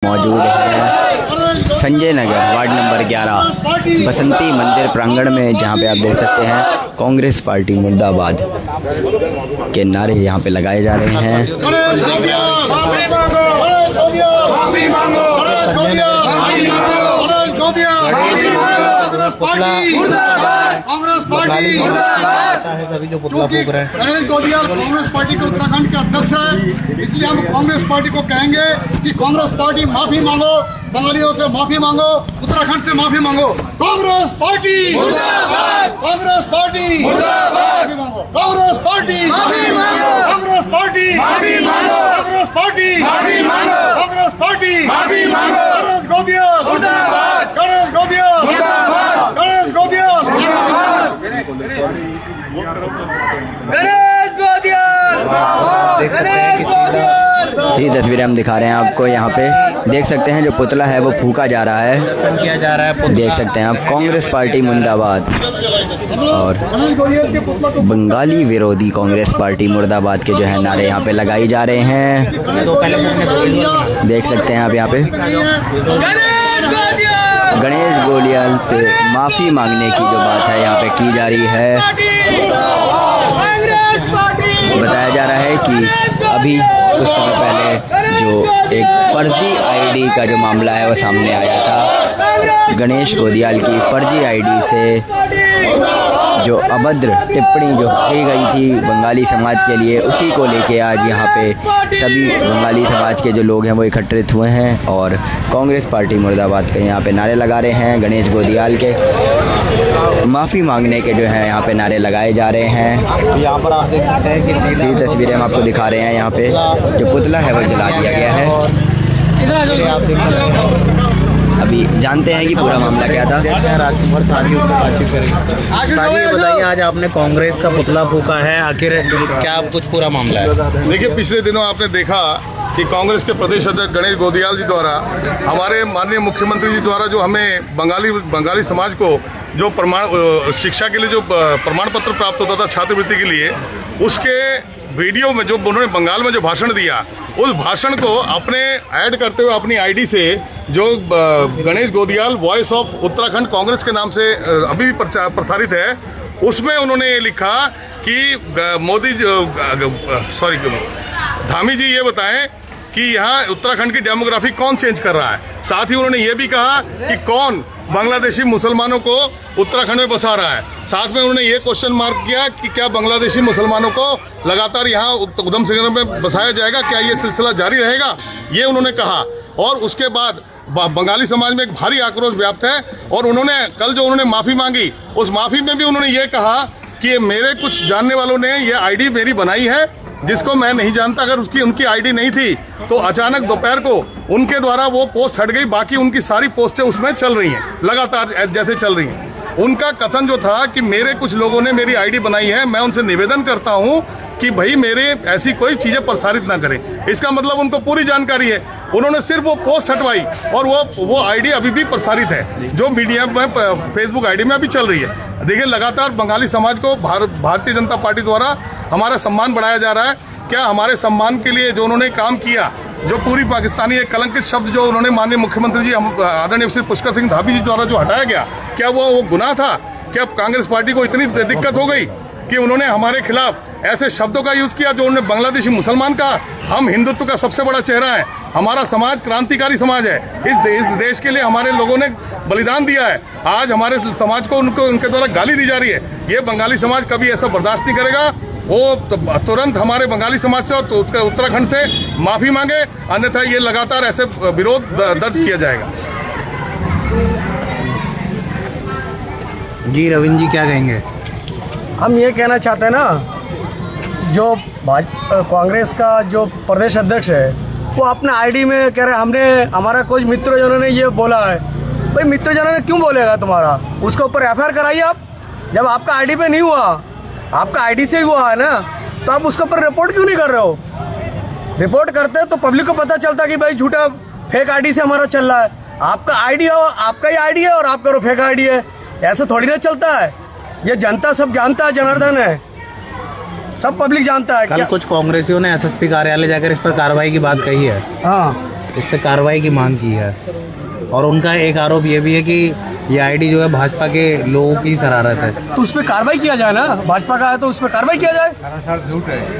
मौजूद है Sanjay Nagar ward number 11 बसंती मंदिर प्रांगण में, जहां पे आप देख सकते हैं कांग्रेस पार्टी मुर्दाबाद के नारे यहां पे लगाए जा रहे हैं। कांग्रेस पार्टी जो पुतला फूंक रहे हैं, गणेश गोदियाल कांग्रेस पार्टी के उत्तराखंड के अध्यक्ष है, इसलिए हम कांग्रेस पार्टी को कहेंगे कि कांग्रेस पार्टी माफी मांगो, बंगालियों से माफी मांगो, उत्तराखंड से माफी मांगो। कांग्रेस पार्टी मुर्दाबाद, कांग्रेस पार्टी मुर्दाबाद, कांग्रेस पार्टी माफी मांगो, कांग्रेस पार्टी माफी मांगो, कांग्रेस पार्टी माफी मांगो, कांग्रेस पार्टी माफी मांगो। गणेश गोदियाल मुर्दाबाद, गणेश गोदियाल मुर्दाबाद, गणेश गोदियाल मुर्दाबाद, गणेश गोदियाल, गणेश गोदियाल। सी तस्वीरें हम दिखा रहे हैं आपको, यहाँ पे देख सकते हैं जो पुतला है वो फूका जा रहा है, किया जा रहा है। देख सकते हैं आप कांग्रेस पार्टी मुर्दाबाद और बंगाली विरोधी कांग्रेस पार्टी मुर्दाबाद के जो है नारे यहाँ पे लगाए जा रहे हैं। देख सकते हैं आप यहाँ पे गणेश गोदियाल से माफी मांगने की जो बात है यहाँ पे की जा रही है। बताया जा रहा है कि अभी कुछ समय पहले जो एक फर्जी आईडी का जो मामला है वो सामने आया था। गणेश गोदियाल की फर्जी आईडी से जो अभद्र टिप्पणी जो की गई थी बंगाली समाज के लिए, उसी को लेके आज यहाँ पे सभी बंगाली समाज के जो लोग हैं वो एकत्रित हुए हैं और कांग्रेस पार्टी मुर्दाबाद के यहाँ पे नारे लगा रहे हैं। गणेश गोदियाल के माफ़ी मांगने के जो है यहाँ पे नारे लगाए जा रहे हैं। यहाँ पर आप देख सकते हैं कि इसी तस्वीरें हम आपको दिखा रहे हैं। यहाँ पे जो पुतला है वो जला दिया गया है। आप देख सकते हैं, अभी जानते हैं कि पूरा मामला क्या था। राजकुमार साथियों से बातचीत करेंगे। ये बताइए, आज आपने कांग्रेस का पुतला फूका है, आखिर क्या कुछ पूरा मामला है? देखिए, पिछले दिनों आपने देखा कि कांग्रेस के प्रदेश अध्यक्ष गणेश गोदियाल जी द्वारा, हमारे माननीय मुख्यमंत्री जी द्वारा जो हमें बंगाली समाज को जो शिक्षा के लिए जो प्रमाण पत्र प्राप्त होता था छात्रवृत्ति के लिए, उसके वीडियो में जो उन्होंने बंगाल में जो भाषण दिया, उस भाषण को अपने ऐड करते हुए अपनी आईडी से जो गणेश गोदियाल वॉइस ऑफ उत्तराखंड कांग्रेस के नाम से अभी भी प्रसारित है, उसमें उन्होंने ये लिखा कि मोदी धामी जी ये बताएं कि यहाँ उत्तराखंड की डेमोग्राफी कौन चेंज कर रहा है। साथ ही उन्होंने ये भी कहा कि कौन बांग्लादेशी मुसलमानों को उत्तराखंड में बसा रहा है। साथ में उन्होंने ये क्वेश्चन मार्क किया कि क्या बांग्लादेशी मुसलमानों को लगातार यहाँ उधम सिंह नगर में बसाया जाएगा, क्या ये सिलसिला जारी रहेगा, ये उन्होंने कहा। और उसके बाद बंगाली समाज में एक भारी आक्रोश व्याप्त है और उन्होंने कल जो उन्होंने माफी मांगी, उस माफी में भी उन्होंने ये कहा कि मेरे कुछ जानने वालों ने ये आईडी मेरी बनाई है जिसको मैं नहीं जानता। अगर उनकी आईडी नहीं थी तो अचानक दोपहर को उनके द्वारा वो पोस्ट हट गई, बाकी उनकी सारी पोस्टें उसमें चल रही हैं लगातार जैसे चल रही हैं। उनका कथन जो था कि मेरे कुछ लोगों ने मेरी आईडी बनाई है, मैं उनसे निवेदन करता हूं कि भाई मेरे ऐसी कोई चीजें प्रसारित ना करें। इसका मतलब उनको पूरी जानकारी है। उन्होंने सिर्फ वो पोस्ट हटवाई और वो आईडी अभी भी प्रसारित है जो मीडिया में फेसबुक आईडी में अभी चल रही है। देखिए, लगातार बंगाली समाज को भारतीय जनता पार्टी द्वारा हमारा सम्मान बढ़ाया जा रहा है। क्या हमारे सम्मान के लिए जो उन्होंने काम किया, जो पूरी पाकिस्तानी एक कलंकित शब्द जो उन्होंने माननीय मुख्यमंत्री जी आदरणीय श्री पुष्कर सिंह धामी जी द्वारा जो हटाया गया, क्या वो गुनाह था? क्या कांग्रेस पार्टी को इतनी दिक्कत हो गई कि उन्होंने हमारे खिलाफ ऐसे शब्दों का यूज किया जो उन्होंने बांग्लादेशी मुसलमान कहा? हम हिंदुत्व का सबसे बड़ा चेहरा है, हमारा समाज क्रांतिकारी समाज है। इस देश के लिए हमारे लोगों ने बलिदान दिया है। आज हमारे समाज को उनके द्वारा गाली दी जा रही है। ये बंगाली समाज कभी ऐसा बर्दाश्त नहीं करेगा। वो तुरंत हमारे बंगाली समाज से और उत्तराखंड से माफी मांगे, अन्यथा ये लगातार ऐसे विरोध दर्ज किया जाएगा। जी रविंद्र जी, क्या कहेंगे? हम ये कहना चाहते हैं ना, जो कांग्रेस का जो प्रदेश अध्यक्ष है वो अपने आईडी में कह रहे हमने हमारा कुछ मित्रजनों ने ये बोला है। भाई मित्रजनों ने क्यों बोलेगा तुम्हारा? उसके ऊपर एफआईआर कराइए आप। जब आपका आईडी पे नहीं हुआ, आपका आईडी से ही हुआ है ना, तो आप उसके ऊपर रिपोर्ट क्यों नहीं कर रहे हो? रिपोर्ट करते तो पब्लिक को पता चलता कि भाई झूठा फेक आईडी से हमारा चल रहा है। आपका आईडी हो, आपका ही आईडी है और आप करो फेक आईडी है, ऐसे थोड़ी ना चलता है। ये जनता सब जानता है, जनार्दन है, सब पब्लिक जानता है। कल कुछ कांग्रेसियों ने एसएसपी कार्यालय जाकर इस पर कार्रवाई की बात कही है। हाँ, इस पर कार्रवाई की मांग की है। और उनका एक आरोप ये भी है कि ये आईडी जो है भाजपा के लोगों की शरारत है। तो उस पर कार्रवाई किया जाए ना, भाजपा का है तो उस पर कार्रवाई किया जाए।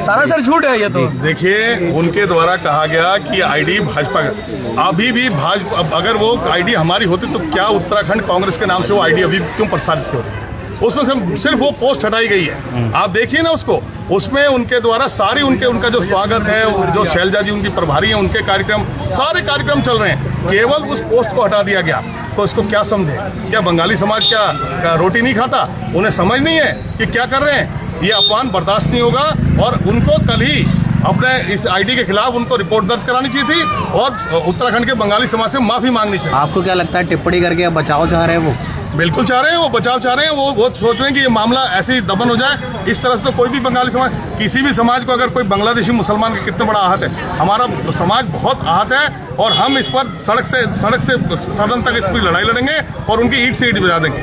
सारा सर झूठ है ये तो। देखिए, उनके द्वारा कहा गया कि आईडी भाजपा का, अभी भी भाजपा, अगर वो आईडी हमारी होती तो क्या उत्तराखंड कांग्रेस के नाम से वो आईडी अभी क्यों प्रसारित क्यों रही? उसमें से सिर्फ वो पोस्ट हटाई गई है। आप देखिए ना उसको, उसमें उनके द्वारा सारी उनका जो स्वागत है, जो शैलजा जी उनकी प्रभारी हैं, उनके कार्यक्रम, सारे कार्यक्रम चल रहे हैं। केवल उस पोस्ट को हटा दिया गया तो इसको क्या समझे? क्या बंगाली समाज क्या रोटी नहीं खाता? उन्हें समझ नहीं है कि क्या कर रहे हैं। ये अपमान बर्दाश्त नहीं होगा और उनको कल ही अपने इस आईडी के खिलाफ उनको रिपोर्ट दर्ज करानी चाहिए थी और उत्तराखंड के बंगाली समाज से माफी मांगनी चाहिए। आपको क्या लगता है टिप्पणी करके अब बचाव चाह रहे हैं वो? बिल्कुल चाह रहे हैं, वो बचाव चाह रहे हैं। वो सोच रहे हैं कि ये मामला ऐसे ही दबन हो जाए। इस तरह से तो कोई भी बंगाली समाज, किसी भी समाज को, अगर कोई बांग्लादेशी मुसलमान का कितना बड़ा आहत है, हमारा समाज बहुत आहत है और हम इस पर सड़क से सदन तक इस पर लड़ाई लड़ेंगे और उनकी ईंट से ईंट बजा देंगे।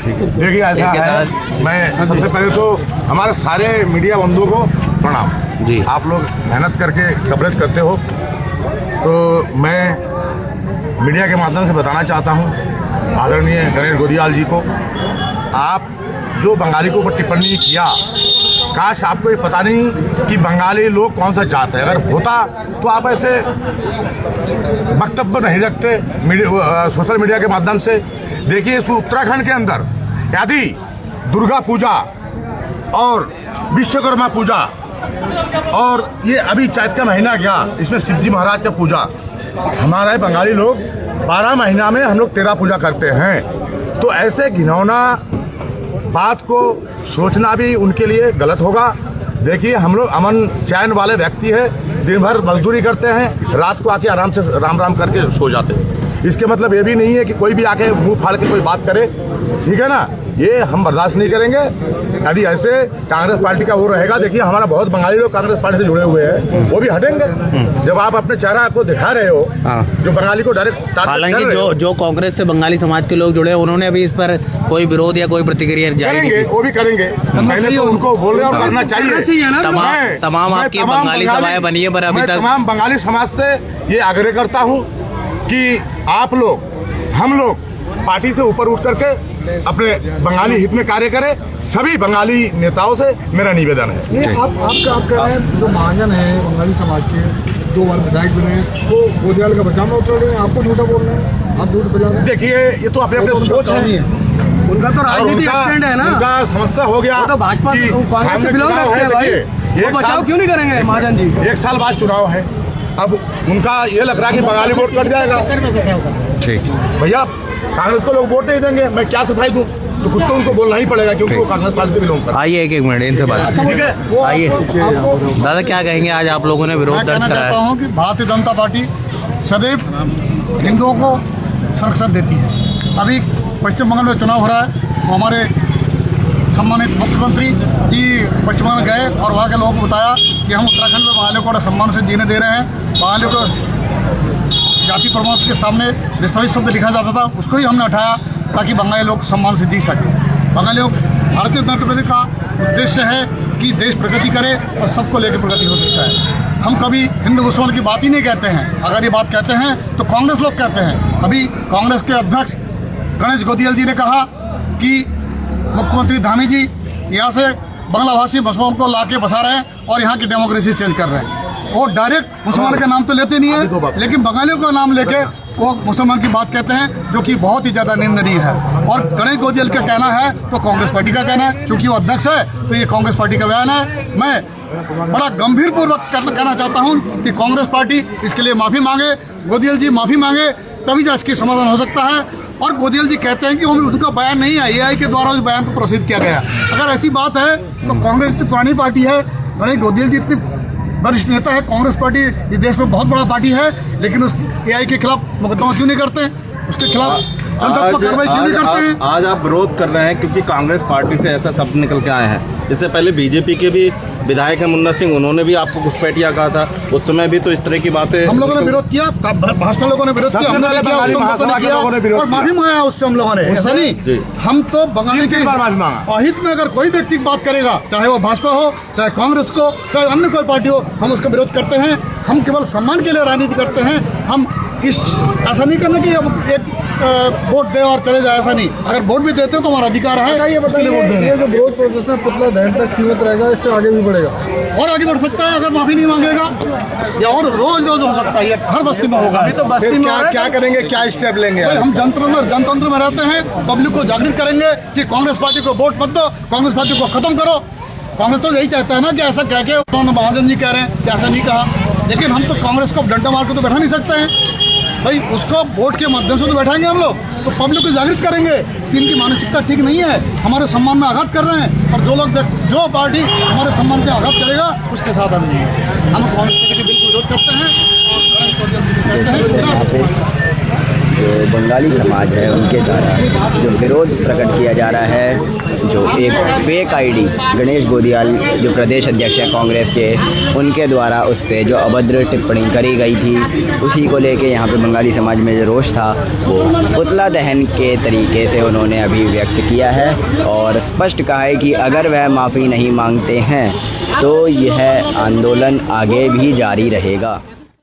देखिए, ऐसा है, मैं सबसे पहले तो हमारे सारे मीडिया बंधुओं को प्रणाम जी। आप लोग मेहनत करके कवरेज करते हो, तो मैं मीडिया के माध्यम से बताना चाहता हूँ आदरणीय गणेश गोदियाल जी को, आप जो बंगाली के ऊपर टिप्पणी किया, काश आपको ये पता नहीं कि बंगाली लोग कौन सा जात है। अगर होता तो आप ऐसे वक्तव्य नहीं रखते सोशल मीडिया के माध्यम से। देखिए, इस उत्तराखंड के अंदर यदि दुर्गा पूजा और विश्वकर्मा पूजा और ये अभी चैत का महीना गया, इसमें शिवजी महाराज का पूजा, हमारे बंगाली लोग 12 महीना में हम लोग 13 पूजा करते हैं। तो ऐसे घिनौना बात को सोचना भी उनके लिए गलत होगा। देखिए, हम लोग अमन चैन वाले व्यक्ति हैं, दिन भर मजदूरी करते हैं, रात को आके आराम से राम राम करके सो जाते हैं। इसके मतलब ये भी नहीं है कि कोई भी आके मुंह फाड़ के कोई बात करे, ठीक है ना, ये हम बर्दाश्त नहीं करेंगे। यदि ऐसे कांग्रेस पार्टी का वो रहेगा, देखिए हमारा बहुत बंगाली लोग कांग्रेस पार्टी से जुड़े हुए हैं, वो भी हटेंगे जब आप अपने चेहरा को दिखा रहे हो। जो बंगाली को डायरेक्ट, हालांकि जो कांग्रेस से बंगाली समाज के लोग जुड़े हैं, उन्होंने अभी इस पर कोई विरोध या कोई प्रतिक्रिया जारी नहीं की। वो भी करेंगे, पहले तो उनको बोल रहे हैं, करना चाहिए। तमाम आपकी बंगाली सभाएं बनी है, पर अभी तक तमाम बंगाली समाज से ये आग्रह करता हूँ कि आप लोग, हम लोग पार्टी से ऊपर उठ करके अपने बंगाली हित में कार्य करें। सभी बंगाली नेताओं से मेरा निवेदन है। आप कह रहे हैं जो महाजन है बंगाली समाज के 2 बार विधायक बने, तो गोदियाल का बचाव में उतर रहे हैं, आपको झूठा बोल रहे हैं, आप झूठ फैला रहे हैं। देखिए, ये तो अपने अपने सोच है, उनका तो राजनीतिक स्टैंड है ना, उनका समस्या हो गया। तो भाजपा कांग्रेस से बिलोंग करते हैं भाई, वो बचाव क्यों नहीं करेंगे महाजन जी? 1 साल बाद चुनाव है, अब उनका ये लग रहा है कि बंगाली वोट कट जाएगा। ठीक भैया, कांग्रेस को लोग वोट नहीं देंगे, मैं क्या सफाई दूं? तो कुछ तो उनको बोलना ही पड़ेगा क्योंकि वो कांग्रेस पार्टी से बिलोंग करते हैं। आइए एक मिनट इनसे बात, ठीक है, आइए दादा, क्या कहेंगे? आज आप लोगों ने विरोध दर्ज कराया। चाहता हूँ कि भारतीय जनता पार्टी सदैव हिंदुओं को संरक्षण देती है। अभी पश्चिम बंगाल में चुनाव हो रहा है, तो हमारे सम्मानित मुख्यमंत्री जी पश्चिम बंगाल गए और वहाँ के लोगों को बताया कि हम उत्तराखंड में बंगालियों को सम्मान से जीने दे रहे हैं। बंगालियों को जाति प्रमाण के सामने विस्थापित शब्द लिखा जाता था, उसको ही हमने हटाया ताकि बंगाली लोग सम्मान से जी सकें। बंगालियों, भारतीय जनता पार्टी का उद्देश्य है कि देश प्रगति करे और सबको लेकर प्रगति हो सकता है। हम कभी हिंदू मुसलमान की बात ही नहीं कहते हैं। अगर ये बात कहते हैं तो कांग्रेस लोग कहते हैं। अभी कांग्रेस के अध्यक्ष गणेश गोदियाल जी ने कहा कि मुख्यमंत्री धामी जी यहाँ से बांग्ला भाषी मुसलमान को ला के बसा रहे हैं और यहाँ की डेमोक्रेसी चेंज कर रहे हैं। वो डायरेक्ट मुसलमान का नाम तो लेते नहीं है, लेकिन बंगालियों का नाम लेके वो मुसलमान की बात कहते हैं, जो कि बहुत ही ज़्यादा निंदनीय है। और गणेश गोदियाल का कहना है तो कांग्रेस पार्टी का कहना है, क्योंकि वो अध्यक्ष है तो ये कांग्रेस पार्टी का बयान है। मैं बड़ा गंभीर पूर्वक कहना चाहता हूँ कि कांग्रेस पार्टी इसके लिए माफ़ी मांगे, गोदियाल जी माफ़ी मांगे, तभी जा इसकी समाधान हो सकता है। और गोदियाल जी कहते हैं कि उनका बयान नहीं है, एआई के द्वारा उस बयान को प्रोसीड किया गया। अगर ऐसी बात है तो कांग्रेस इतनी पुरानी पार्टी है, गणेश गोदियाल जी इतनी वरिष्ठ नेता है, कांग्रेस पार्टी इस देश में बहुत बड़ा पार्टी है, लेकिन उस एआई के खिलाफ मुकदमा क्यों नहीं करते? उसके खिलाफ दंडात्मक कार्रवाई क्यों नहीं करते हैं? आज आप विरोध कर रहे हैं क्योंकि कांग्रेस पार्टी से ऐसा शब्द निकल के आए हैं। इससे पहले बीजेपी के भी विधायक हैं मुन्ना सिंह, उन्होंने भी आपको घुसपैठिया कहा था, उस समय भी तो इस तरह की बातें हम लोगों ने विरोध किया, भाजपा लोगों ने विरोध किया, हमने किया, बंगाली महासभा के लोगों ने विरोध और माफी मांगा उससे हम लोगों ने। ऐसा नहीं, हम तो बंगाली के अहित में अगर कोई व्यक्ति बात करेगा, चाहे वो भाजपा हो, चाहे कांग्रेस को, चाहे अन्य कोई पार्टी हो, हम उसका विरोध करते हैं। हम केवल सम्मान के लिए राजनीति करते हैं। हम ऐसा नहीं करना कि अब एक वोट दे और चले जाए, ऐसा नहीं। अगर वोट भी देते हैं तो हमारा अधिकार है। ये बताइए, ये जो विरोध प्रदर्शन पुतला दहन तक सीमित रहेगा, इससे आगे भी बढ़ेगा और आगे बढ़ सकता है अगर माफी नहीं मांगेगा, या और रोज रोज हो सकता है, ये हर बस्ती में होगा। तो बस्ती में क्या करेंगे, क्या स्टेप लेंगे? हम जनतंत्र में रहते हैं, पब्लिक को जागृत करेंगे कि कांग्रेस पार्टी को वोट मत दो, कांग्रेस पार्टी को खत्म करो। कांग्रेस तो यही चाहता है ना कि ऐसा कह के उन्होंने महाजन जी कह रहे हैं कि ऐसा नहीं कहा, लेकिन हम तो कांग्रेस को डंडा मार के तो बैठा नहीं सकते हैं भाई। उसको वोट के माध्यम से तो बैठाएंगे हम लोग, तो पब्लिक को जागृत करेंगे कि इनकी मानसिकता ठीक नहीं है, हमारे सम्मान में आघात कर रहे हैं, और जो पार्टी हमारे सम्मान पे आघात करेगा उसके साथ हम नहीं है। हम कांग्रेस पार्टी के बिल्कुल विरोध करते हैं और कहते हैं जो बंगाली समाज है उनके द्वारा जो विरोध प्रकट किया जा रहा है, जो एक फेक आईडी गणेश गोदियाल जो प्रदेश अध्यक्ष हैं कांग्रेस के, उनके द्वारा उस पर जो अभद्र टिप्पणी करी गई थी, उसी को लेके यहाँ पे बंगाली समाज में जो रोष था वो पुतला दहन के तरीके से उन्होंने अभी व्यक्त किया है और स्पष्ट कहा है कि अगर वह माफ़ी नहीं मांगते हैं तो यह आंदोलन आगे भी जारी रहेगा।